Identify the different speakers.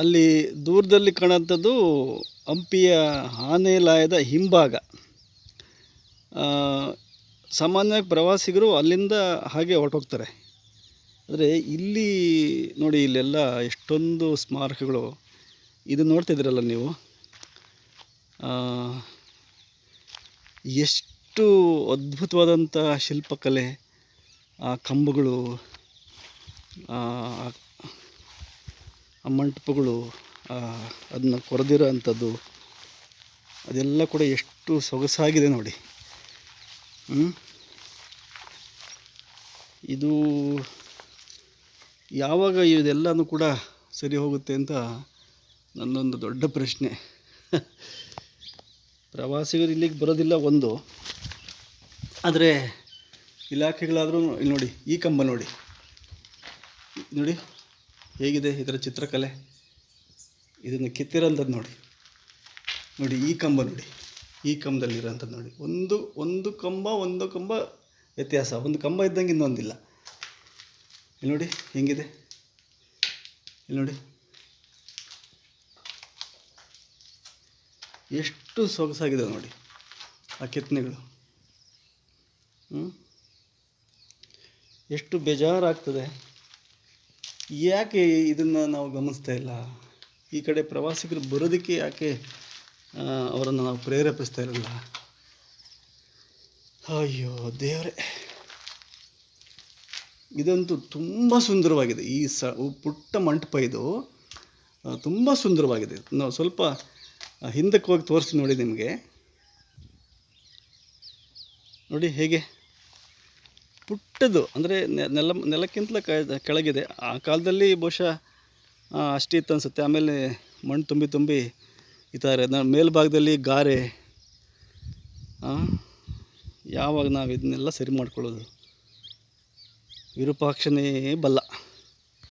Speaker 1: ಅಲ್ಲಿ ದೂರದಲ್ಲಿ ಕಾಣೋಂಥದ್ದು ಹಂಪಿಯ ಆನೆಲಾಯದ ಹಿಂಭಾಗ. ಸಾಮಾನ್ಯವಾಗಿ ಪ್ರವಾಸಿಗರು ಅಲ್ಲಿಂದ ಹಾಗೆ ಹೊರಟೋಗ್ತಾರೆ. ಆದರೆ ಇಲ್ಲಿ ನೋಡಿ, ಇಲ್ಲೆಲ್ಲ ಎಷ್ಟೊಂದು ಸ್ಮಾರಕಗಳು. ಇದು ನೋಡ್ತಿದ್ದೀರಲ್ಲ ನೀವು, ಎಷ್ಟು ಅದ್ಭುತವಾದಂಥ ಶಿಲ್ಪಕಲೆ, ಆ ಕಂಬಗಳು, ಆ ಮಂಟಪಗಳು, ಅದನ್ನ ಕೊರೆದಿರೋ ಅಂಥದ್ದು, ಅದೆಲ್ಲ ಕೂಡ ಎಷ್ಟು ಸೊಗಸಾಗಿದೆ ನೋಡಿ. ಇದು ಯಾವಾಗ ಇದೆಲ್ಲನೂ ಕೂಡ ಸರಿ ಹೋಗುತ್ತೆ ಅಂತ ನನ್ನೊಂದು ದೊಡ್ಡ ಪ್ರಶ್ನೆ. ಪ್ರವಾಸಿಗರು ಇಲ್ಲಿಗೆ ಬರೋದಿಲ್ಲ ಒಂದು, ಆದರೆ ಇಲಾಖೆಗಳಾದರೂ ಇಲ್ಲಿ ನೋಡಿ, ಈ ಕಂಬ ನೋಡಿ ಹೇಗಿದೆ ಇದರ ಚಿತ್ರಕಲೆ. ಇದನ್ನು ಕೆತ್ತಿರೋಂಥದ್ದು ನೋಡಿ, ಈ ಕಂಬ ನೋಡಿ, ಈ ಕಂಬದಲ್ಲಿರೋಂಥದ್ದು ನೋಡಿ. ಒಂದು ಕಂಬ ವ್ಯತ್ಯಾಸ. ಒಂದು ಕಂಬ ಇದ್ದಂಗೆ ಇನ್ನೊಂದಿಲ್ಲ. ಇಲ್ಲಿ ನೋಡಿ ಹೆಂಗಿದೆ, ಇಲ್ಲಿ ನೋಡಿ ಎಷ್ಟು ಸೊಗಸಾಗಿದೆ ನೋಡಿ ಆ ಕೆತ್ತನೆಗಳು. ಎಷ್ಟು ಬೇಜಾರಾಗ್ತದೆ. ಯಾಕೆ ಇದನ್ನು ನಾವು ಗಮನಿಸ್ತಾ ಇಲ್ಲ? ಈ ಕಡೆ ಪ್ರವಾಸಿಗರು ಬರೋದಕ್ಕೆ ಯಾಕೆ ಅವರನ್ನು ನಾವು ಪ್ರೇರೇಪಿಸ್ತಾ ಇರಲ್ಲ? ಅಯ್ಯೋ ದೇವರೇ, ಇದಂತೂ ತುಂಬ ಸುಂದರವಾಗಿದೆ. ಈ ಪುಟ್ಟ ಮಂಟಪ ಇದು ತುಂಬ ಸುಂದರವಾಗಿದೆ. ನಾವು ಸ್ವಲ್ಪ ಹಿಂದಕ್ಕೆ ಹೋಗಿ ತೋರಿಸ್ತೀನಿ ನೋಡಿ ನಿಮಗೆ. ನೋಡಿ ಹೇಗೆ ಪುಟ್ಟದು, ಅಂದರೆ ನೆಲಕ್ಕಿಂತಲೂ ಕೆಳಗಿದೆ. ಆ ಕಾಲದಲ್ಲಿ ಬಹುಶಃ ಅಷ್ಟೇ ಇತ್ತು ಅನಿಸುತ್ತೆ. ಆಮೇಲೆ ಮಣ್ಣು ತುಂಬಿ ಈ ಥರ ಮೇಲ್ಭಾಗದಲ್ಲಿ ಗಾರೆ. ಯಾವಾಗ ನಾವು ಇದನ್ನೆಲ್ಲ ಸರಿ ಮಾಡ್ಕೊಳ್ಳೋದು? ವಿರೂಪಾಕ್ಷನೇ ಬಲ್ಲ.